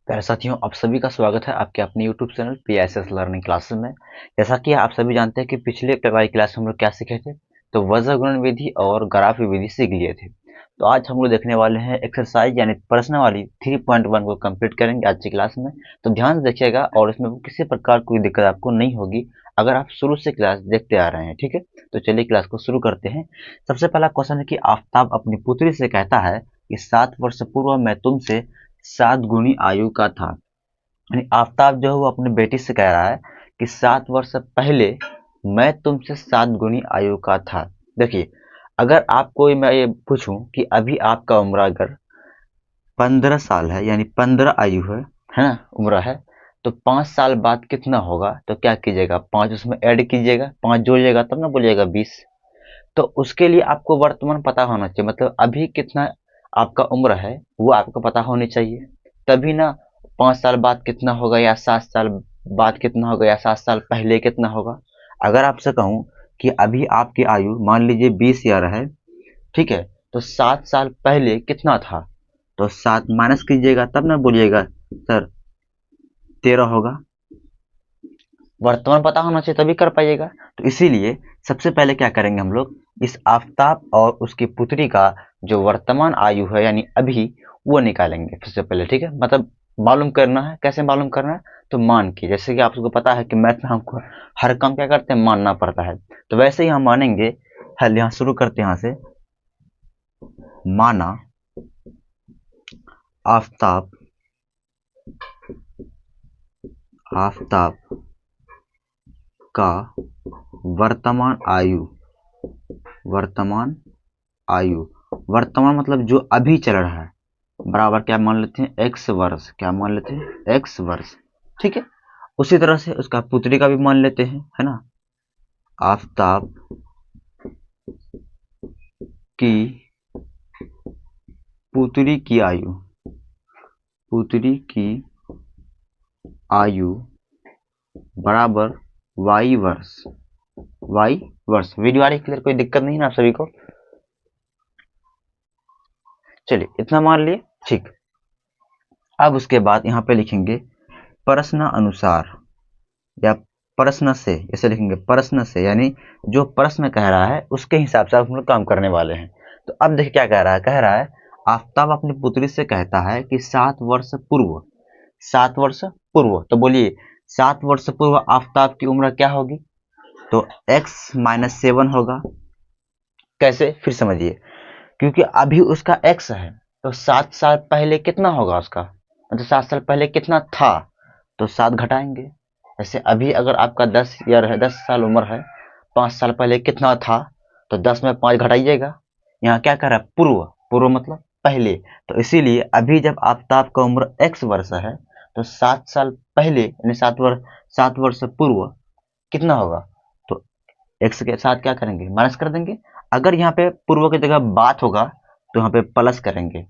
प्यारे साथियों, आप सभी का स्वागत है आपके अपने YouTube channel PSS learning classes में। जैसा कि आप सभी जानते हैं कि पिछले वाली क्लास में हम लोग क्या सीखे थे, तो वज्र गुणन विधि और ग्राफ विधि सीख लिए थे। तो आज हम लोग देखने वाले हैं एक्सरसाइज यानी प्रश्न वाली 3.1 को कंप्लीट करेंगे आज की क्लास में। तो ध्यान से देखिएगा और इसमें किसी प्रकार कोई दिक्कत आपको नहीं होगी अगर आप शुरू से क्लास देखते आ रहे हैं। ठीक है, तो चलिए क्लास को शुरू करते हैं। सबसे पहला क्वेश्चन है कि आफ्ताब अपनी पुत्री से कहता है कि 7 वर्ष पूर्व मैं तुमसे 7 गुनी आयु का था। यानी आफ्ताब जो है वो अपनी बेटी से कह रहा है कि 7 वर्ष पहले मैं तुमसे 7 गुनी आयु का था। देखिए, अगर आपको मैं ये पूछूं कि अभी आपका उम्र अगर 15 साल है यानी 15 आयु है ना, उम्र है, तो 5 साल बाद कितना होगा? तो क्या कीजिएगा, 5 उसमें ऐड कीजिएगा, 5 जोड़िएगा तब ना बोलिएगा 20। तो उसके लिए आपको वर्तमान पता होना चाहिए, मतलब अभी कितना आपका उम्र है वो आपको पता होनी चाहिए। तभी ना 5 साल बाद कितना होगा या 7 साल बाद कितना होगा या 7 साल पहले कितना होगा। अगर आपसे कहूँ कि अभी आपकी आयु मान लीजिए 20 ईयर है, ठीक है, तो 7 साल पहले कितना था? तो 7 माइनस कीजिएगा तब ना बोलिएगा सर 13 होगा। वर्तमान पता होना चाहिए तभी कर पाइएगा। तो इसीलिए सबसे पहले क्या करेंगे हम लोग, इस आफ्ताब और उसकी पुत्री का जो वर्तमान आयु है यानी अभी, वो निकालेंगे सबसे पहले। ठीक है, मतलब मालूम करना है। कैसे मालूम करना है? तो मान के, जैसे कि आप सबको पता है कि मैथ में हमको हर काम क्या करते हैं, मानना पड़ता है। तो वैसे ही हम मानेंगे। हल यहाँ शुरू करते हैं, यहाँ से माना आफ्ताब आफ्ताब का वर्तमान आयु वर्तमान आयु वर्तमान मतलब जो अभी चल रहा है, बराबर क्या मान लेते हैं, एक्स वर्ष। क्या मान लेते हैं? एक्स वर्ष। ठीक है, उसी तरह से उसका पुत्री का भी मान लेते हैं, है ना। आफ्ताब की पुत्री की आयु पुत्री की आयु बराबर वाई वर्ष। वाई वर्ष। वीडियो आ रही क्लियर? कोई दिक्कत नहीं ना आप सभी को? चलिए इतना मान लिए। ठीक, अब उसके बाद यहाँ पे लिखेंगे प्रश्न अनुसार या प्रश्न से। ऐसे लिखेंगे प्रश्न से, यानी जो प्रश्न कह रहा है उसके हिसाब से हम लोग काम करने वाले हैं। तो अब देखिए क्या कह रहा है आफ्ताब अपनी पुत्री से कहता है कि 7 वर्ष पूर्व। 7 वर्ष पूर्व, तो बोलिए 7 वर्ष पूर्व आफ्ताब की उम्र क्या होगी? तो x-7 होगा। कैसे, फिर समझिए। क्योंकि अभी उसका x है, तो 7 साल पहले कितना होगा उसका, मतलब 7 साल पहले कितना था? तो 7 घटाएंगे। जैसे अभी अगर आपका 10 ईयर है, 10 साल उम्र है, 5 साल पहले कितना था? तो 10 में 5 घटाइएगा। यहाँ क्या कर रहा है, पूर्व। पूर्व मतलब पहले। तो इसीलिए अभी जब आफ्ताब का उम्र x वर्ष है, तो 7 साल पहले यानी 7 वर्ष पूर्व कितना होगा? तो x के साथ क्या करेंगे, माइनस कर देंगे। अगर यहाँ पे पूर्व की जगह बात होगा तो यहाँ पे प्लस करेंगे।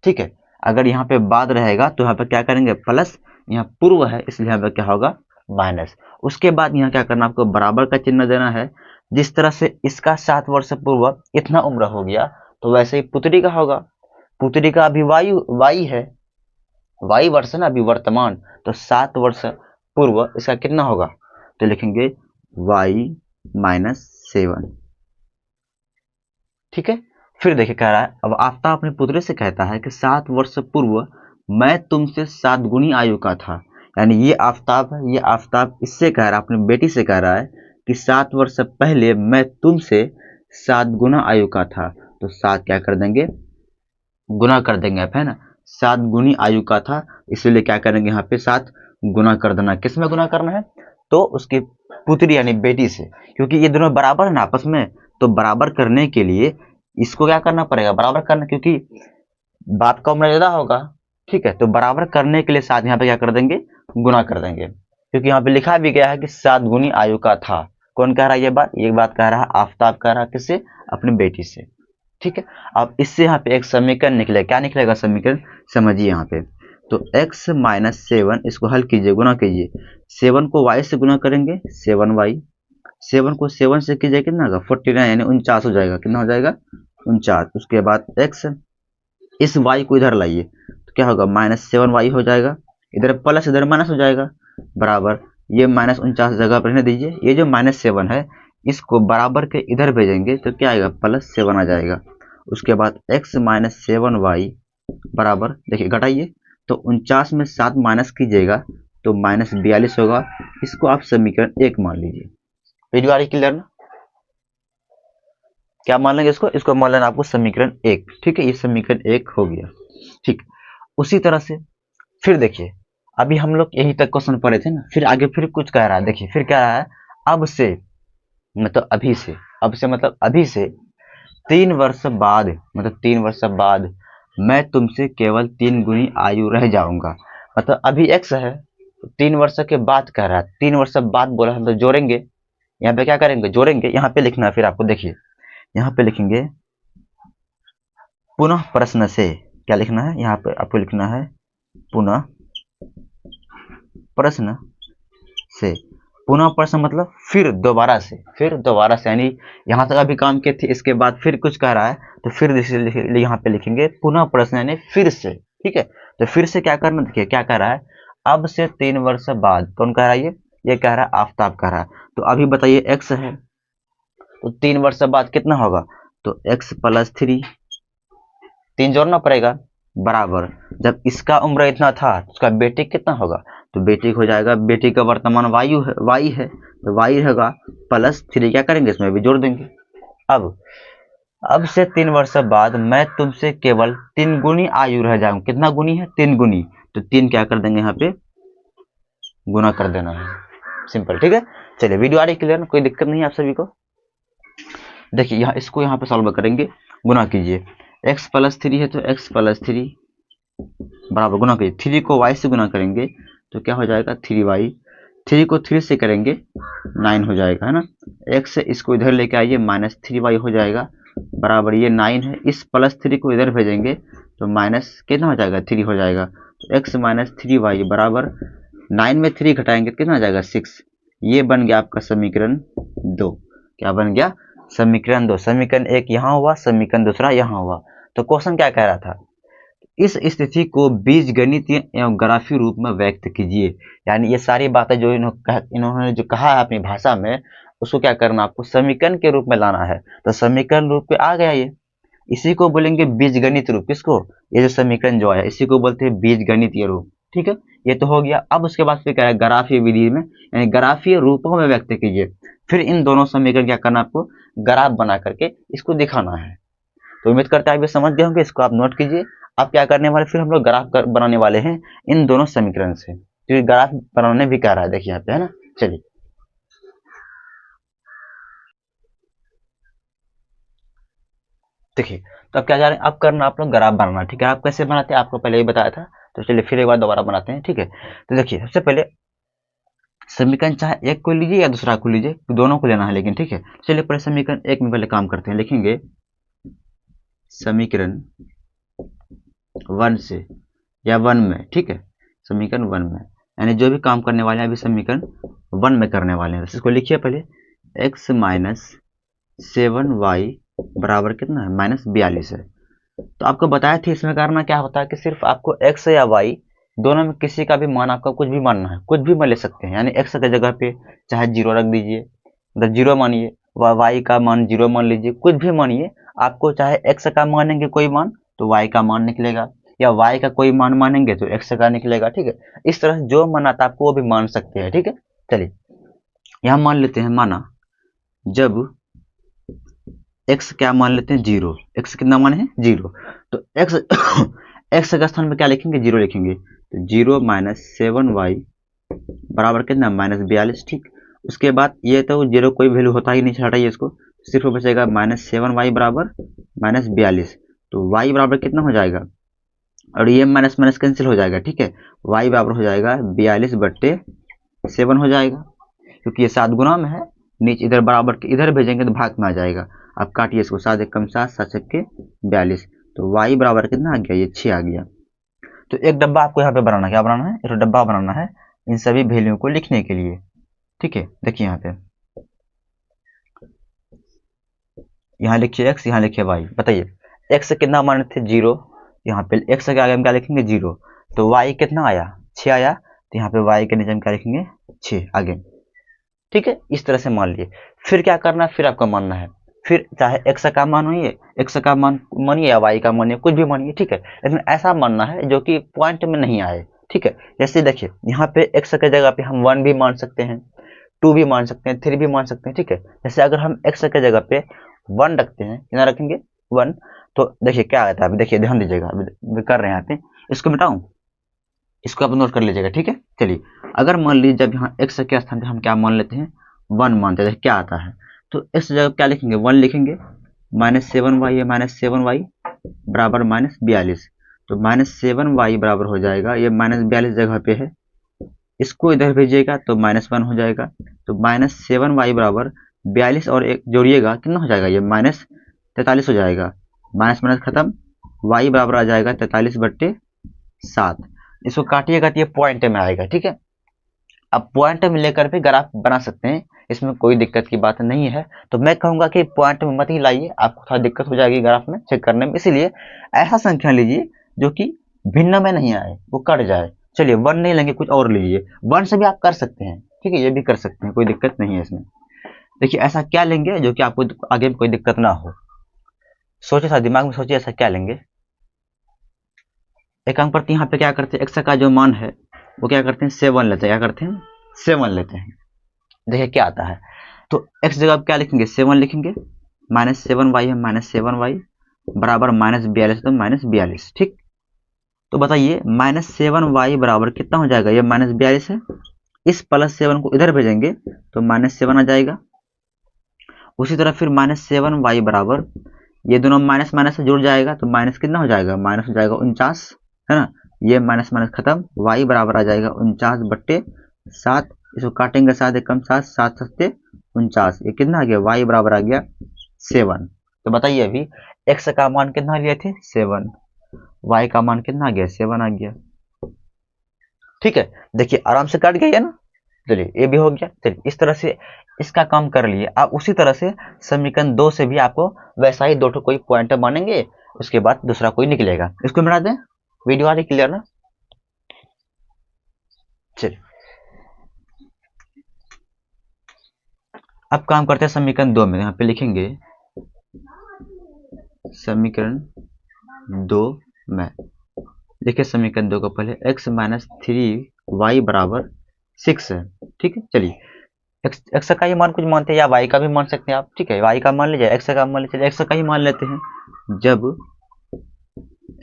ठीक है, अगर यहाँ पे बाद रहेगा तो यहाँ पे क्या करेंगे, प्लस। यहाँ पूर्व है इसलिए यहाँ पे क्या होगा, माइनस। उसके बाद यहाँ क्या करना, आपको बराबर का चिन्ह देना है। जिस तरह से इसका 7 वर्ष पूर्व इतना उम्र हो गया, तो वैसे ही पुत्री का होगा। पुत्री का अभी वाई है, वाई वर्ष है ना अभी वर्तमान। तो 7 वर्ष पूर्व इसका कितना होगा? तो लिखेंगे y-7। ठीक है, फिर देखिए कह रहा है, अब आफ्ताब अपने पुत्री से कहता है कि 7 वर्ष पूर्व मैं तुमसे 7 गुनी आयु का था। यानी ये आफ्ताब है, ये आफ्ताब इससे कह रहा है, अपनी बेटी से कह रहा है कि 7 वर्ष पहले मैं तुमसे 7 गुना आयु का था। तो 7 क्या कर देंगे, गुना कर देंगे आप, है ना। 7 गुनी आयु का था, इसलिए क्या करेंगे, यहाँ पे 7 गुना कर देना। किस में गुना करना है? तो उसकी पुत्री यानी बेटी से, क्योंकि ये दोनों बराबर है ना आपस में। तो बराबर करने के लिए इसको क्या करना पड़ेगा, बराबर करना, क्योंकि बाप का उम्र ज्यादा होगा। ठीक है, तो बराबर करने के लिए साथ यहाँ पे क्या कर देंगे, गुना कर देंगे। क्योंकि यहाँ पे लिखा भी गया है कि 7 गुनी आयु का था। कौन कह रहा है ये बात कह रहा है आफ्ताब, कह रहा है किससे, अपनी बेटी से। ठीक है, अब इससे यहाँ पे एक समीकरण निकलेगा। क्या निकलेगा समीकरण, समझिए यहाँ पे। तो x-7 इसको हल कीजिए, गुना कीजिए। 7 को y से गुना करेंगे, 7y। 7 को 7 से कीजिए, कितना होगा, 49 यानी 49 हो जाएगा। कितना हो जाएगा, 49। उसके बाद x, इस y को इधर लाइए, तो क्या होगा, -7y हो जाएगा, इधर प्लस इधर माइनस हो जाएगा, बराबर ये -49 जगह पर रहने दीजिए। ये जो -7 है इसको बराबर के इधर भेजेंगे तो क्या आएगा, +7 आ जाएगा। उसके बाद x - 7y बराबर, देखिए घटाइए तो 49 में 7 माइनस कीजिएगा तो -42 होगा। इसको आप समीकरण 1 मान लीजिए। वीडियो आ रही क्लियर ना? क्या मान लेंगे इसको मान लेना आपको समीकरण 1। ठीक है, ये समीकरण 1 हो गया। ठीक, उसी तरह से फिर देखिए, अभी हम लोग यही तक क्वेश्चन पढ़े थे ना, फिर आगे फिर कुछ कह रहा है। देखिए फिर क्या रहा है, अब से मतलब अभी से, अब से मतलब अभी से 3 वर्ष बाद, मतलब 3 वर्ष बाद मैं तुमसे केवल 3 गुनी आयु रह जाऊंगा। मतलब अभी x है, 3 वर्ष के बाद कह रहा है, 3 वर्ष बाद बोला है तो जोड़ेंगे। यहाँ पे क्या करेंगे, जोड़ेंगे। यहाँ पे लिखना है, फिर आपको देखिए यहाँ पे लिखेंगे पुनः प्रश्न से। क्या लिखना है यहाँ पे आपको, लिखना है पुनः प्रश्न से। पुनः प्रश्न मतलब फिर दोबारा से, फिर दोबारा से, यानी यहाँ तक अभी काम किए थे, इसके बाद फिर कुछ कह रहा है तो फिर यहाँ पे लिखेंगे पुनः प्रश्न यानी फिर से। ठीक है, तो फिर से क्या करना, देखिए क्या कह रहा है, अब से 3 वर्ष बाद। कौन कह रहा है ये कह रहा है आफ्ताब कह रहा है। तो अभी बताइए x है तो 3 वर्ष बाद कितना होगा, तो x + 3, 3 जोड़ना पड़ेगा, बराबर जब इसका उम्र इतना था उसका बेटी कितना होगा, तो बेटी हो जाएगा, बेटी का वर्तमान वायु है y है तो y होगा +3। क्या करेंगे, इसमें भी जोड़ देंगे। अब से 3 वर्ष बाद मैं तुमसे केवल 3 गुनी आयु रह जाऊं। कितना गुनी है, 3 गुनी, तो 3 क्या कर देंगे यहाँ पे गुना कर देना है, सिंपल। ठीक है, चलिए वीडियो आ रही क्लियर, कोई दिक्कत नहीं है आप सभी को। देखिए यहाँ इसको यहाँ पे सॉल्व करेंगे, गुना कीजिए, x + 3 है तो x + 3 बराबर गुना कीजिए, 3 को y से गुना करेंगे तो क्या हो जाएगा 3y, 3 को 3 से करेंगे 9 हो जाएगा, है ना। x से इसको इधर लेके आइए, -3y हो जाएगा, बराबर ये 9 है, इस +3 को इधर भेजेंगे तो माइनस कितना हो जाएगा 3 हो जाएगा। तो x - 3y बराबर 9 में 3 घटाएंगे कितना आ जाएगा 6। ये बन गया आपका समीकरण 2। क्या बन गया, समीकरण 2। समीकरण 1 यहाँ हुआ, समीकरण दूसरा यहाँ हुआ। तो क्वेश्चन क्या कह रहा था, इस स्थिति को बीजगणितीय एवं ग्राफीय रूप में व्यक्त कीजिए। यानी ये सारी बातें जो इन्होंने जो कहा है अपनी भाषा में, उसको क्या करना, आपको समीकरण के रूप में लाना है। तो समीकरण रूप पे आ गया ये, इसी को बोलेंगे बीजगणित रूप। किसको, ये जो समीकरण जो आया इसी को बोलते हैं बीजगणितीय रूप। ठीक है, ये तो हो गया। अब उसके बाद फिर क्या है, ग्राफीय विधि में यानी ग्राफीय रूपों में व्यक्त कीजिए। फिर इन दोनों समीकरण क्या करना, आपको ग्राफ बना करके इसको दिखाना है। तो उम्मीद करते हैं आप ये समझ गए होंगे, इसको आप नोट कीजिए। आप क्या करने वाले, फिर हम लोग ग्राफ बनाने वाले हैं इन दोनों समीकरण से, तो ग्राफ बनाने भी कह रहा है, देखिए यहाँ पे, है ना। चलिए देखिए, तो अब क्या जा रहे हैं, अब करना आप लोग ग्राफ बनाना। ठीक है, आप कैसे बनाते हैं आपको पहले ही बताया था, तो चलिए फिर एक बार दोबारा बनाते हैं। ठीक है, तो देखिए सबसे पहले समीकरण चाहे एक को लीजिए या दूसरा को लीजिए, दोनों को लेना है लेकिन। ठीक है, चलिए पहले समीकरण 1 में पहले काम करते हैं। लिखेंगे समीकरण 1 से या 1 में। ठीक है, समीकरण 1 में, यानी जो भी काम करने वाले हैं अभी समीकरण 1 में करने वाले हैं। इसको लिखिए पहले, x - 7y बराबर कितना है, -42 है। तो आपको बताया था इसमें करना क्या होता है कि सिर्फ आपको x या y दोनों में किसी का भी मान, आपका कुछ भी मानना है, कुछ भी मान ले सकते हैं। यानी x की जगह पे चाहे 0 रख दीजिए, मतलब 0 मानिए, y का मान 0 मान लीजिए, कुछ भी मानिए। आपको चाहे x का मानेंगे कोई मान तो y का मान निकलेगा, या y का कोई मान मानेंगे तो x का निकलेगा। ठीक है, इस तरह जो मन आता है आपको वो भी मान सकते हैं। ठीक है, चलिए यहाँ मान लेते हैं, माना जब x क्या मान लेते हैं 0, x कितना मान है 0, तो x x के स्थान में क्या लिखेंगे 0 लिखेंगे, तो 0 - 7y बराबर कितना -42। ठीक, उसके बाद ये तो 0 कोई वैल्यू होता ही नहीं, हटाइए इसको, सिर्फ बचेगा -7y बराबर -42। तो y बराबर कितना हो जाएगा, और ये माइनस माइनस कैंसिल हो जाएगा। ठीक है, y बराबर हो जाएगा 42/7 हो जाएगा, क्योंकि ये 7 गुना में है, नीचे इधर बराबर के इधर भेजेंगे तो भाग में आ जाएगा। आप काटिए इसको, 7 × 7 7 × 42, तो y बराबर कितना आ गया, ये 6 आ गया। तो एक डब्बा आपको यहाँ पे बनाना, क्या बनाना है, एक डब्बा बनाना है इन सभी वैल्यू को लिखने के लिए। ठीक है, देखिए यहाँ पे, यहाँ लिखिए x, यहाँ लिखिए y। बताइए x कितना मान थे 0, तो यहाँ पे x के आगे हम क्या लिखेंगे 0, तो y कितना आया 6 आया, तो यहाँ पे y के नीचे हम क्या लिखेंगे 6 आगे। ठीक है, इस तरह से मान लिए। फिर क्या करना है, फिर आपको मानना है, फिर चाहे x का मान होइए, x का मान मानिए या y का मानिए, कुछ भी मानिए, ठीक है, लेकिन ऐसा मानना है जो कि पॉइंट में नहीं आए। ठीक है, जैसे देखिए यहाँ पे x के जगह पे हम 1 भी मान सकते हैं, 2 भी मान सकते हैं, 3 भी मान सकते हैं। ठीक है, जैसे अगर हम x के जगह पे 1 रखते हैं, कितना रखेंगे 1, तो देखिए क्या आता है, अभी देखिए ध्यान दीजिएगा, अभी कर रहे हैं यहाँ पे, इसको मिटाऊं, इसको आप नोट कर लीजिएगा। ठीक है, चलिए अगर मान लीजिए जब यहाँ x के स्थान पे हम क्या मान लेते हैं 1 मानते हैं, क्या आता है, तो x जगह क्या लिखेंगे 1 लिखेंगे, -7y है, -7y बराबर -42, तो -7y बराबर हो जाएगा, ये -42 जगह पे है, इसको इधर भेजिएगा तो -1 हो जाएगा, तो -7y बराबर 42 और एक जोड़िएगा कितना हो जाएगा, ये -43 हो जाएगा, माइनस माइनस खत्म, y बराबर आ जाएगा 43/7, इसको काटिएगा तो ये पॉइंट में आएगा। ठीक है, अब पॉइंट में लेकर भी ग्राफ बना सकते हैं, इसमें कोई दिक्कत की बात नहीं है। तो मैं कहूंगा कि पॉइंट में मत ही लाइए, आपको थोड़ा दिक्कत हो जाएगी ग्राफ में चेक करने में, इसीलिए ऐसा संख्या लीजिए जो कि भिन्न में नहीं आए, वो कट जाए। चलिए 1 नहीं लेंगे, कुछ और लीजिए, 1 से भी आप कर सकते हैं। ठीक है, ये भी कर सकते हैं, कोई दिक्कत नहीं है इसमें। देखिए ऐसा क्या लेंगे जो कि आपको आगे में कोई दिक्कत ना हो, सोचिए, सा दिमाग में सोचिए ऐसा क्या लेंगे। एक काम करते हैं, यहाँ पे क्या करते हैं, एक्स का जो मान है वो क्या करते हैं 7 लेते हैं, क्या करते हैं 7 लेते हैं। देखिए क्या आता है, तो एक्स जगह आप क्या लिखेंगे 7 लिखेंगे, -7y है, -7y बराबर -42, तो -42। ठीक, तो बताइए -7y बराबर कितना हो जाएगा, ये -42 है, इस +7 को इधर भेजेंगे तो -7 आ जाएगा। उसी तरह फिर -7y बराबर, ये दोनों माइनस माइनस से जुड़ जाएगा, तो माइनस कितना हो जाएगा, माइनस हो जाएगा 49, है ना, ये माइनस माइनस खत्म, y बराबर आ जाएगा 49/7, इसको काटेंगे 7 एकम 7, 7 सत्ते 49, ये कितना आ गया, y बराबर आ गया 7। तो बताइए अभी x का मान कितना लिए थे 7, y का मान कितना आ गया 7 आ गया। ठीक है, देखिए आराम से कट गया ना, चलिए ये भी हो गया। चलिए इस तरह से इसका काम कर लिए आप। उसी तरह से समीकरण 2 से भी आपको वैसा ही 2 कोई पॉइंट मानेंगे, उसके बाद दूसरा कोई निकलेगा। इसको मिला दें, वीडियो आ रही क्लियर ना। चलिए अब काम करते हैं समीकरण 2 में, यहाँ पे लिखेंगे समीकरण 2 में, देखिए समीकरण 2 को पहले x - 3y बराबर 6 है। ठीक है, चलिए एक्स का ही मान कुछ मानते हैं या वाई का भी मान सकते हैं आप। ठीक है, वाई का मान लीजिए, एक्स का मान लीजिए, एक्स का ही मान लेते हैं, जब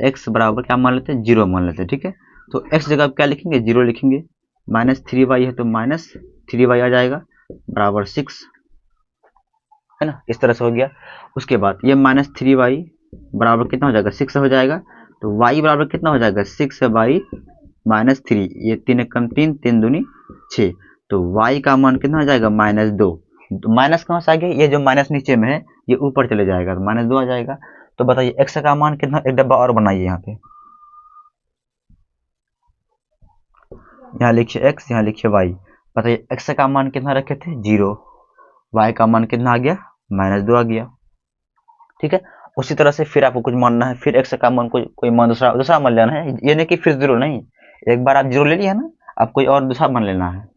एक्स बराबर क्या मान लेते हैं 0 मान लेते हैं। ठीक है, तो एक्स जगह क्या लिखेंगे 0 लिखेंगे, -3y है तो -3y आ जाएगा बराबर 6, है ना, इस तरह से हो गया। उसके बाद ये -3y बराबर कितना हो जाएगा 6 हो जाएगा, तो y बराबर कितना हो जाएगा 6/-3, ये 3 एकम 3, 3 दूनी 6, तो y का मान कितना हो जाएगा -2, माइनस कहाँ से आ गया, ये जो माइनस नीचे में है ये ऊपर चले जाएगा, तो -2 आ जाएगा। तो बताइए x का मान कितना, एक डब्बा और बनाइए, यहाँ पे यहाँ लिखिए x, यहाँ लिखिए y, बताइए x का मान कितना रखे थे 0, y का मान कितना आ गया -2 आ गया। ठीक है, उसी तरह से फिर आपको कुछ मानना है, फिर x का मान कोई मान दूसरा मान लेना है, ये नहीं कि फिर 0 नहीं, एक बार आप 0 ले लिया ना, आप कोई और दूसरा मान लेना है,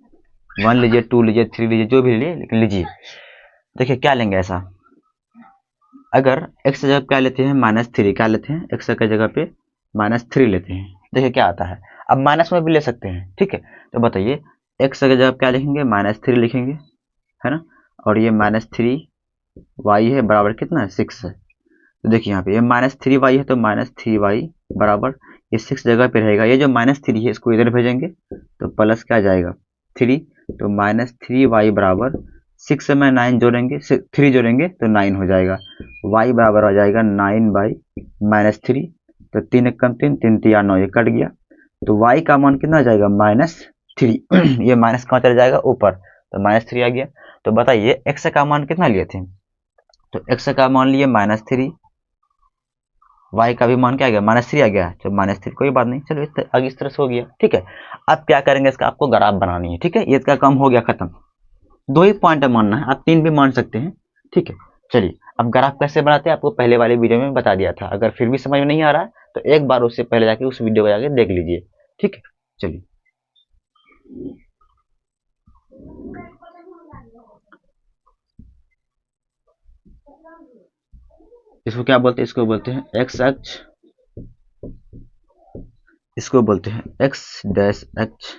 1 लीजिए, 2 लीजिए, 3 लीजिए, जो भी लीजिए, लेकिन लीजिए। देखिए क्या लेंगे ऐसा, अगर x जगह क्या लेते हैं -3, क्या लेते हैं x की जगह पे -3 लेते हैं, देखिए क्या आता है, अब माइनस में भी ले सकते हैं। ठीक है, तो बताइए x की जगह क्या लिखेंगे -3 लिखेंगे, है ना, और ये -3y है बराबर कितना है 6 है, तो देखिए यहाँ पे ये -3y है, तो -3y बराबर ये 6 जगह पे रहेगा, ये जो -3 है इसको इधर भेजेंगे तो प्लस क्या आ जाएगा 3, तो -3y बराबर 6 में 9 जोड़ेंगे, 3 जोड़ेंगे तो 9 हो जाएगा, y बराबर आ जाएगा 9/-3, तो 3 एकम 3, 3 तिया 9, ये कट गया, तो y का मान कितना आ जाएगा -3 ये माइनस कहाँ चला जाएगा ऊपर, तो -3 आ गया। तो बताइए x का मान कितना लिए थे, तो x का मान लिए -3, y का भी मान क्या आ गया -3 आ गया, तो -3 कोई बात नहीं, चलो आगे इस तरह से हो गया। ठीक है, अब क्या करेंगे, इसका आपको ग्राफ बनानी है। ठीक है, ये इसका काम हो गया खत्म, 2 ही पॉइंट मानना है, आप 3 भी मान सकते हैं। ठीक है, चलिए अब ग्राफ कैसे बनाते हैं आपको पहले वाले वीडियो में बता दिया था, अगर फिर भी समझ में नहीं आ रहा है तो एक बार उससे पहले जाके उस वीडियो को जाके देख लीजिए। ठीक है, चलिए इसको क्या बोलते हैं, इसको बोलते हैं एक्स अक्ष, इसको बोलते हैं एक्स डैश अक्ष,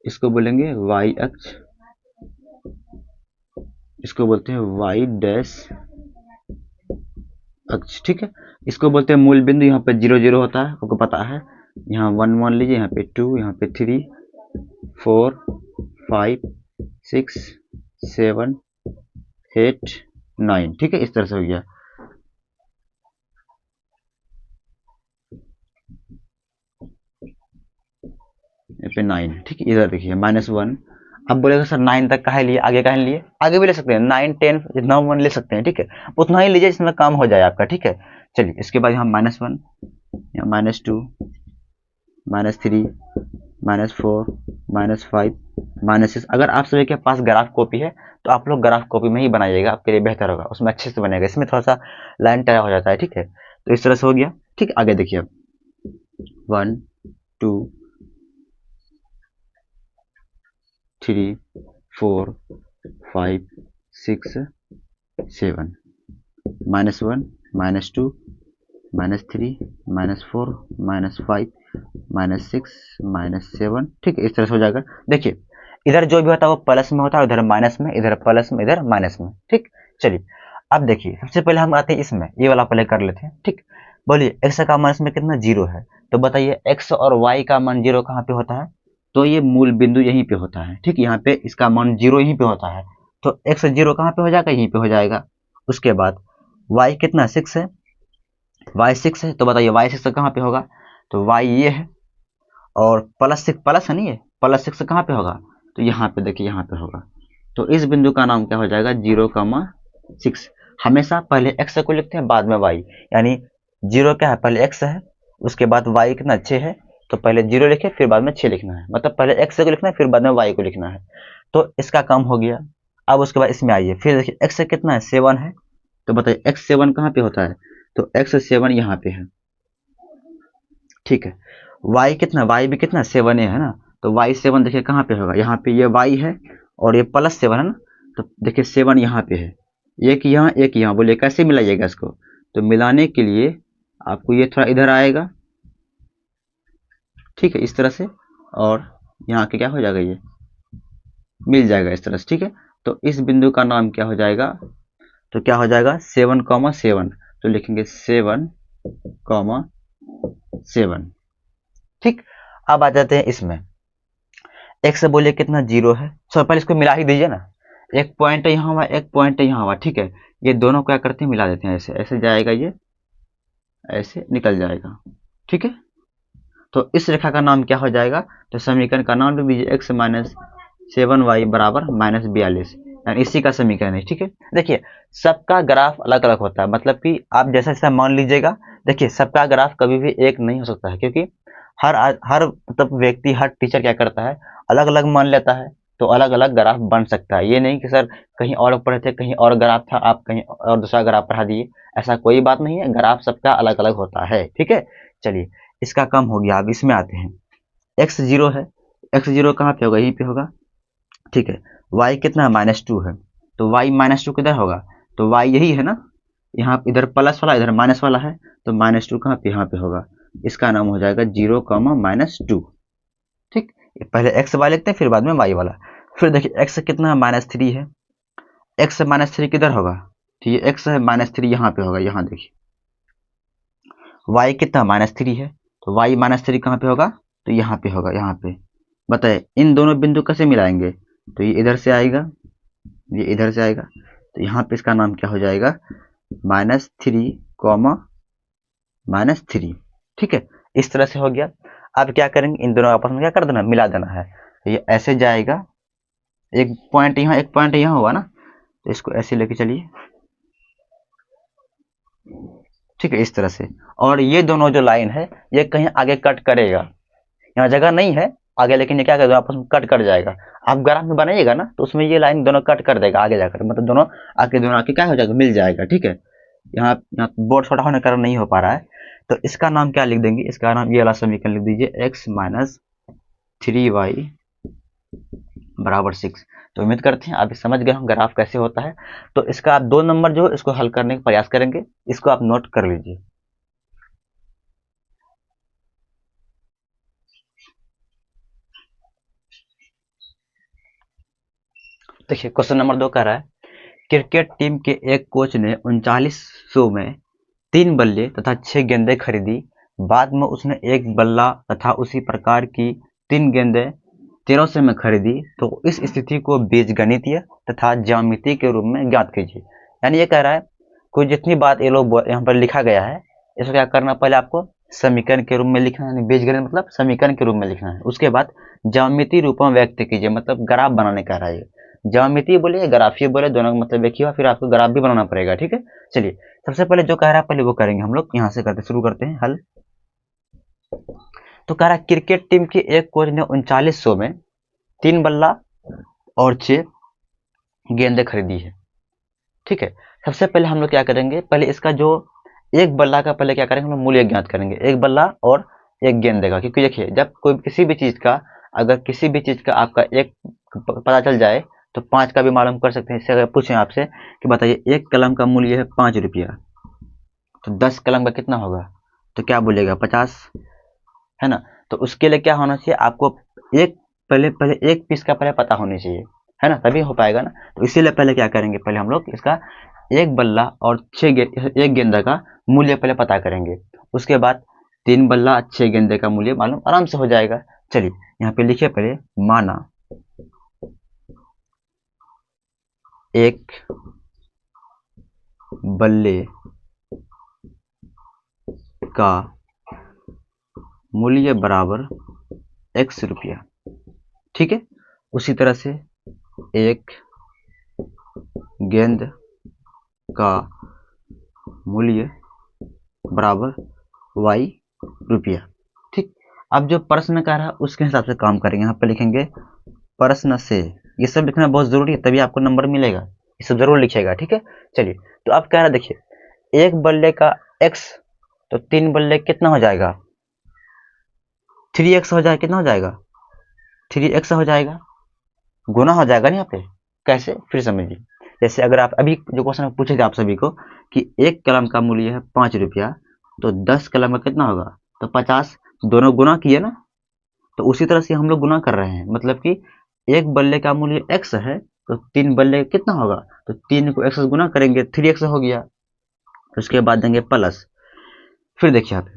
इसको बोलेंगे वाई अक्ष, इसको बोलते हैं वाई डैश अक्ष। ठीक है, इसको बोलते हैं मूल बिंदु। यहाँ पे 0 0 होता है, आपको पता है। यहाँ 1 मान लीजिए, यहाँ पे 2, यहाँ पे 3 4 5 6 7 8 9। ठीक है, इस तरह से हो गया। यहाँ पे 9। ठीक है, इधर देखिए -1। अब बोलेगा सर 9 तक काहे लिए, आगे काहे लिए, आगे भी ले सकते हैं, 9 10 जितना मन ले सकते हैं। ठीक है, उतना ही लीजिए जिसमें काम हो जाए आपका। ठीक है, चलिए इसके बाद यहाँ -1, यहाँ -2, -3, -4, -5, -6। अगर आप सभी के पास ग्राफ कॉपी है तो आप लोग ग्राफ कॉपी में ही बनाइएगा, आपके लिए बेहतर होगा, उसमें अच्छे से बनेगा। इसमें थोड़ा सा लाइन टाइप हो जाता है। ठीक है, तो इस तरह से हो गया। ठीक, आगे देखिए अब 1 2 3 4 5 6 7, -1 -2 -3 -4 -5 -6 -7। ठीक है, इस तरह से हो जाएगा। देखिए इधर जो भी होता है वो प्लस में होता है, उधर माइनस में, इधर प्लस में, इधर माइनस में। ठीक, चलिए अब देखिए सबसे पहले हम आते हैं इसमें, ये वाला पहले कर लेते हैं। ठीक, बोलिए एक्स का मान इसमें कितना 0 है, तो बताइए एक्स और वाई का मान 0 कहाँ पे होता है, तो ये मूल बिंदु यहीं पे होता है। ठीक, यहाँ पे इसका मान 0 यहीं पे होता है, तो एक्स 0 कहाँ पे हो जाएगा, यहीं पे हो जाएगा। उसके बाद वाई कितना 6 है, वाई 6 है, तो बताइए वाई 6 कहाँ पे होगा, तो वाई ये है, और +6 प्लस है नहीं है, +6 कहाँ पे होगा, तो यहाँ पे देखिए यहाँ पे होगा। तो इस बिंदु का नाम क्या हो जाएगा, 0,6। हमेशा पहले x को लिखते हैं बाद में y, यानी 0 क्या है, पहले x है, उसके बाद y कितना 6 है, तो पहले 0 लिखे फिर बाद में 6 लिखना है, मतलब पहले x को लिखना है फिर बाद में y को लिखना है। तो इसका काम हो गया। अब उसके बाद इसमें आइए, फिर देखिए x कितना है 7 है, तो बताइए x 7 कहाँ पे होता है, तो x 7 यहाँ पे है। ठीक है, y कितना, y भी कितना 7 है ना, तो y 7 देखिए कहाँ पे होगा, यहाँ पे ये y है और ये +7 है ना, तो देखिए 7 यहाँ पे है, एक यहाँ एक यहाँ। बोलिए कैसे मिलाइएगा इसको, तो मिलाने के लिए आपको ये थोड़ा इधर आएगा। ठीक है, इस तरह से, और यहाँ के क्या हो जाएगा, ये मिल जाएगा इस तरह से। ठीक है, तो इस बिंदु का नाम क्या हो जाएगा, तो क्या हो जाएगा 7,7, तो लिखेंगे 7,7। ठीक, अब आ जाते हैं इसमें, एक से बोलिए कितना 0 है, सब पहले इसको मिला ही दीजिए ना, एक पॉइंट यहाँ हुआ, एक पॉइंट यहाँ हुआ। ठीक है, ये दोनों क्या करते हैं, मिला देते हैं, ऐसे ऐसे जाएगा, ये ऐसे निकल जाएगा। ठीक है, तो इस रेखा का नाम क्या हो जाएगा, तो समीकरण का नाम लिख दीजिए x - 7y बराबर -42, यानी इसी का समीकरण है। ठीक है, देखिए सबका ग्राफ अलग अलग होता है, मतलब कि आप जैसा जैसा मान लीजिएगा। देखिए सबका ग्राफ कभी भी एक नहीं हो सकता है, क्योंकि हर मतलब व्यक्ति, हर टीचर क्या करता है, अलग अलग मान लेता है, तो अलग अलग ग्राफ बन सकता है। ये नहीं कि सर कहीं और पढ़े थे, कहीं और ग्राफ था, आप कहीं और दूसरा ग्राफ पढ़ा दिए, ऐसा कोई बात नहीं है, ग्राफ सबका अलग अलग होता है। ठीक है, चलिए इसका काम हो गया। अब इसमें आते हैं, x 0 है, x 0 कहाँ पे होगा, यहीं पे होगा। ठीक है, y कितना -2 है, तो y -2 किधर होगा, तो y यही है ना, यहाँ इधर प्लस वाला इधर माइनस वाला है, तो -2 कहाँ पे, यहाँ पे होगा। इसका नाम हो जाएगा 0, -2। ठीक, पहले x y लिखते हैं फिर बाद में y वाला। फिर देखिए x कितना है, -3 है, x -3 किधर होगा, ठीक है, x है -3 यहाँ पे होगा, यहाँ देखिए। y कितना -3 है, तो y -3 कहाँ पे होगा, तो यहाँ पे होगा, यहाँ पे। बताइए इन दोनों बिंदु कैसे मिलाएंगे, तो ये इधर से आएगा, ये इधर से आएगा, तो यहाँ पे इसका नाम क्या हो जाएगा, -3, ठीक है, इस तरह से हो गया। अब क्या करेंगे, इन दोनों आपस में क्या कर देना, मिला देना है। तो ये ऐसे जाएगा, एक पॉइंट यहाँ एक पॉइंट यहाँ हुआ ना, तो इसको ऐसे लेके चलिए। ठीक है, इस तरह से। और ये दोनों जो लाइन है ये कहीं आगे कट करेगा, यहाँ जगह नहीं है आगे, लेकिन ये क्या करेगा, आपस में कट कर जाएगा। आप ग्राफ में बनाइएगा ना, तो उसमें ये लाइन दोनों कट कर देगा आगे जाकर, मतलब दोनों आके क्या हो जाएगा, मिल जाएगा। ठीक है, यहाँ यहाँ बोर्ड छोटा होने के कारण नहीं हो पा रहा है, तो इसका नाम क्या लिख देंगे, इसका नाम ये वाला समीकरण लिख दीजिए x माइनस 3y बराबर 6। तो उम्मीद करते हैं आप समझ गए होंगे ग्राफ कैसे होता है। तो इसका आप 2 नंबर जो इसको हल करने का प्रयास करेंगे, इसको आप नोट कर लीजिए। देखिए क्वेश्चन नंबर 2 कह रहा है, क्रिकेट टीम के एक कोच ने 3900 में 3 बल्ले तथा 6 गेंदें खरीदी। बाद में उसने एक बल्ला तथा उसी प्रकार की 3 गेंदें 1300 में खरीदी। तो इस स्थिति को बीजगणितीय तथा ज्यामिति के रूप में ज्ञात कीजिए। यानी ये कह रहा है कोई जितनी बात ये लोग यहाँ पर लिखा गया है, इसको क्या करना, पहले आपको समीकरण के रूप में लिखना है। बीजगणित मतलब समीकरण के रूप में लिखना है। उसके बाद ज्यामिति रूप में व्यक्त कीजिए, मतलब ग्राफ बनाने का रहा है। ज्यामिति बोले या ग्राफीय बोले, दोनों का मतलब एक ही हुआ। फिर आपको ग्राफ भी बनाना पड़ेगा, ठीक है। चलिए सबसे पहले जो कह रहा है पहले वो करेंगे हम लोग। यहाँ से करते शुरू करते हैं हल। तो कह रहा है क्रिकेट टीम की एक कोच ने 3900 में 3 बल्ला और 6 गेंदें खरीदी है, ठीक है। सबसे पहले हम लोग क्या करेंगे, पहले इसका जो एक बल्ला का पहले क्या करेंगे, हम लोग मूल्य ज्ञात करेंगे, एक बल्ला और एक गेंदे का। क्योंकि देखिए जब कोई किसी भी चीज का, अगर किसी भी चीज का आपका एक पता चल जाए तो 5 का भी मालूम कर सकते हैं। इससे अगर पूछें आपसे कि बताइए एक कलम का मूल्य है 5 रुपया, तो 10 कलम का कितना होगा, तो क्या बोलेगा 50, है ना। तो उसके लिए क्या होना चाहिए आपको, एक पहले पहले एक पीस का पहले पता होनी चाहिए, है ना, तभी हो पाएगा ना। तो इसीलिए पहले क्या करेंगे, पहले हम लोग इसका एक बल्ला और एक गेंदा का मूल्य पहले पता करेंगे। उसके बाद 3 बल्ला 6 गेंदे का मूल्य मालूम आराम से हो जाएगा। चलिए यहाँ पे लिखिए पहले, माना एक बल्ले का मूल्य बराबर x रुपया, ठीक है। उसी तरह से एक गेंद का मूल्य बराबर y रुपया, ठीक। अब जो प्रश्न का रहा उसके हिसाब से काम करेंगे। यहाँ पे लिखेंगे प्रश्न से, ये सब लिखना बहुत जरूरी है, तभी आपको नंबर मिलेगा। ये सब जरूर लिखिएगा, ठीक है। चलिए तो अब कह रहा देखिए एक बल्ले का x, तो 3 बल्ले कितना हो जाएगा, 3x हो जाएगा। कितना हो जाएगा, 3x हो जाएगा, गुना हो जाएगा ना यहाँ पे। कैसे, फिर समझिए। जैसे अगर आप अभी जो क्वेश्चन पूछे थे आप सभी को कि एक कलम का मूल्य है 5 रुपया, तो 10 कलम का कितना होगा, तो 50, दोनों गुना किए ना। तो उसी तरह से हम लोग गुना कर रहे हैं, मतलब कि एक बल्ले का मूल्य x है, तो 3 बल्ले कितना होगा, तो 3 को x से गुना करेंगे, 3x हो गया। उसके बाद देंगे प्लस, फिर देखिए आप,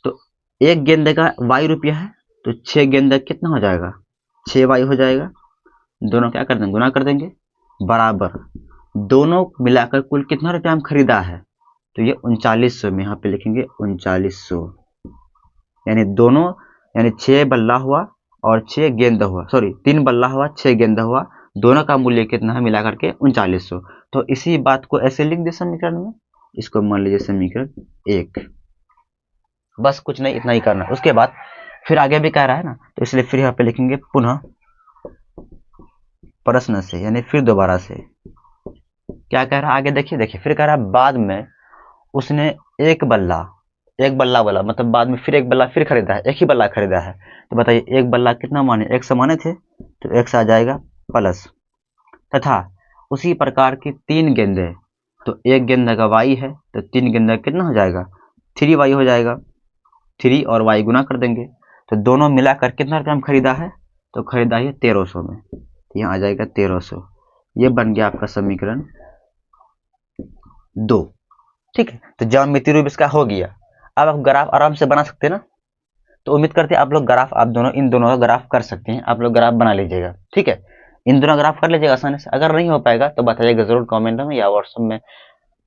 तो एक गेंदे का y रुपया है, तो 6 गेंदे कितना हो जाएगा, 6y हो जाएगा। दोनों क्या कर देंगे, गुना कर देंगे, बराबर दोनों मिलाकर कुल कितना रुपया हम खरीदा है, तो ये 3900 में यहाँ पे लिखेंगे 3900। यानी दोनों, यानी 6 बल्ला हुआ और 6 गेंद हुआ, सॉरी 3 बल्ला हुआ 6 गेंद हुआ, दोनों का मूल्य कितना है मिला करके 3900। तो इसी बात को ऐसे लिख दे समीकरण में, इसको मान लीजिए समीकरण 1। बस कुछ नहीं, इतना ही करना है। उसके बाद फिर आगे भी कह रहा है ना, तो इसलिए फिर यहाँ पे लिखेंगे पुनः प्रश्न से, यानी फिर दोबारा से क्या कह रहा है आगे, देखिए देखिए फिर कह रहा है बाद में उसने एक बल्ला वाला मतलब बाद में फिर एक बल्ला फिर खरीदा है, एक ही बल्ला खरीदा है। तो बताइए एक बल्ला कितना माने, एक सौ माने थे, तो एक से आ जाएगा प्लस, तथा उसी प्रकार की 3 गेंदें, तो एक गेंद का वाई है, तो 3 गेंद कितना हो जाएगा, 3y हो जाएगा। 3 और y गुना कर देंगे, तो दोनों मिलाकर कितना रुपया हम खरीदा है, तो खरीदा है 1300 में, तो यहाँ आ जाएगा 1300। ये बन गया आपका समीकरण 2, ठीक है। तो ज्यामिति रूप इसका हो गया। अब आप ग्राफ आराम से बना सकते हैं ना। तो उम्मीद करते हैं आप लोग ग्राफ, आप दोनों इन दोनों का ग्राफ कर सकते हैं। आप लोग ग्राफ बना लीजिएगा, ठीक है। इन दोनों ग्राफ कर लीजिएगा आसानी से। अगर नहीं हो पाएगा तो बताइएगा जरूर कमेंट में या व्हाट्सएप में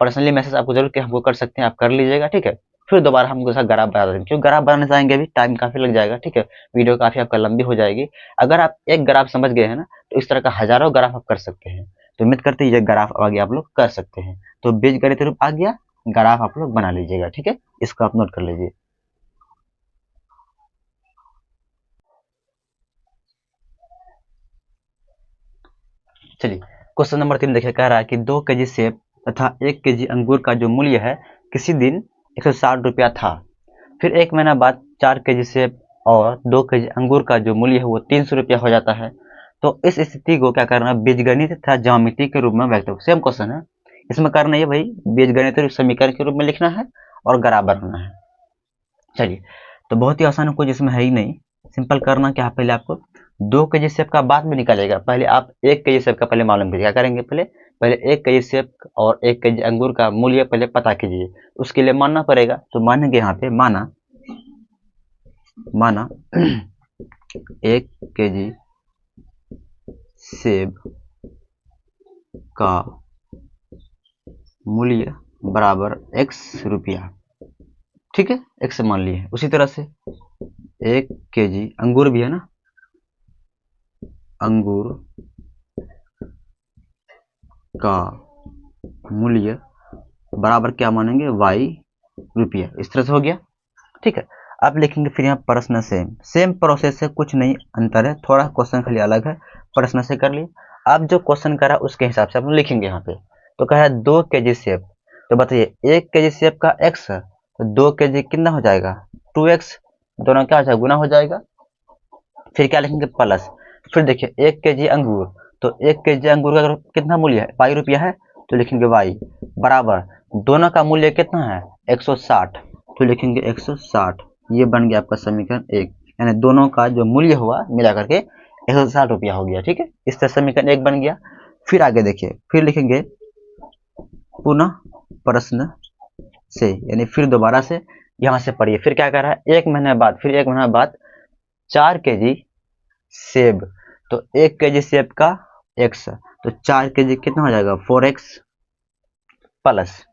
पर्सनली मैसेज आपको जरूर कि हमको कर सकते हैं, आप कर लीजिएगा, ठीक है। फिर दोबारा हम उसका ग्राफ बना देंगे, क्योंकि ग्राफ बनाने जाएंगे भी टाइम काफी लग जाएगा, ठीक है। वीडियो काफी आपका लंबी हो जाएगी। अगर आप एक ग्राफ समझ गए हैं ना, तो इस तरह का हजारों ग्राफ आप कर सकते हैं। तो उम्मीद करते हैं ये ग्राफ आगे आप लोग कर सकते हैं। तो बीजगणित रूप आ गया, ग्राफ आप लोग बना लीजिएगा, ठीक है। इसको आप नोट कर लीजिए। चलिए क्वेश्चन नंबर 3 देखिए, कह रहा है कि 2 केजी सेब तथा 1 केजी अंगूर का जो मूल्य है किसी दिन 160 रुपया था। फिर 1 महीना बाद 4 केजी सेब और 2 केजी अंगूर का जो मूल्य है वो 300 रुपया हो जाता है। तो इस स्थिति को क्या करना, बीजगणित तथा ज्यामिति के रूप में व्यक्त करना। सेम क्वेश्चन है, इसमें करना है भाई बीजगणित समीकरण के रूप में लिखना है और बराबर होना है। चलिए, तो बहुत ही आसान, कुछ इसमें है ही नहीं, सिंपल करना क्या है, पहले आपको 2 केजी सेब का बाद में निकालेगा, पहले आप 1 केजी सेब का पहले मालूम कीजिए। क्या करेंगे, पहले 1 केजी सेब और 1 केजी अंगूर का मूल्य पहले पता कीजिए, उसके लिए मानना पड़ेगा। तो मानेंगे यहाँ पे, माना 1 केजी सेब का मूल्य बराबर x रुपया, ठीक है, x मान लिए। उसी तरह से 1 केजी अंगूर भी है ना, अंगूर का मूल्य बराबर क्या मानेंगे, y रुपया। इस तरह से हो गया, ठीक है। आप लिखेंगे फिर यहाँ प्रश्न सेम प्रोसेस है, कुछ नहीं अंतर है, थोड़ा क्वेश्चन खाली अलग है। प्रश्न से कर लिए, आप जो क्वेश्चन करा उसके हिसाब से आप लिखेंगे यहाँ पे। तो कह रहा है 2 केजी सेब, तो बताइए 1 केजी सेब का x है, तो 2 केजी कितना हो जाएगा, 2x, दोनों क्या हो जाएगा, गुना हो जाएगा। फिर क्या लिखेंगे, प्लस। फिर देखिए 1 केजी अंगूर, तो 1 केजी अंगूर का कितना मूल्य है, y रुपया है, तो लिखेंगे y बराबर, दोनों का मूल्य कितना है 160, तो लिखेंगे 160। ये बन गया आपका समीकरण 1, यानी दोनों का जो मूल्य हुआ मिला करके 160 रुपया हो गया, ठीक है। इस तरह समीकरण 1 बन गया। फिर आगे देखिए, फिर लिखेंगे पुनः प्रश्न से, यानी फिर दोबारा से यहां से पढ़िए। फिर क्या कर रहा है, 1 महीने बाद, फिर 1 महीने बाद 4 केजी सेब, तो 1 केजी सेब का x, तो 4 केजी कितना हो जाएगा 4x, प्लस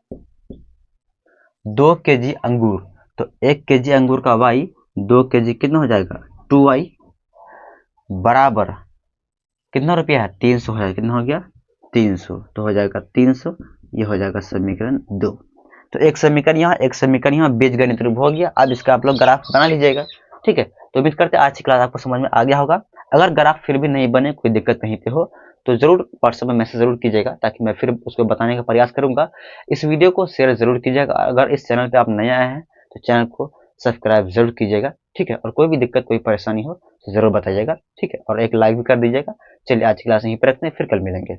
2 केजी अंगूर, तो 1 केजी अंगूर का y, 2 केजी कितना हो जाएगा 2y, बराबर कितना रुपया है 300 है, कितना हो गया 300, तो हो जाएगा 300। ये हो जाएगा समीकरण 2। तो एक समीकरण यहाँ, एक समीकरण यहाँ, बीजगणित रूप हो गया। अब इसका आप लोग ग्राफ बना लीजिएगा, ठीक है। तो उम्मीद करते हैं आज की क्लास आपको समझ में आ गया होगा। अगर ग्राफ फिर भी नहीं बने, कोई दिक्कत कहीं पे हो, तो जरूर व्हाट्सएप में मैसेज जरूर कीजिएगा, ताकि मैं फिर उसको बताने का प्रयास करूंगा। इस वीडियो को शेयर जरूर कीजिएगा। अगर इस चैनल पे आप नए आए हैं तो चैनल को सब्सक्राइब जरूर कीजिएगा, ठीक है। और कोई भी दिक्कत, कोई परेशानी हो तो जरूर बताइएगा, ठीक है। और एक लाइक भी कर दीजिएगा। चलिए आज की क्लास यहीं पर रखते हैं, फिर कल मिलेंगे।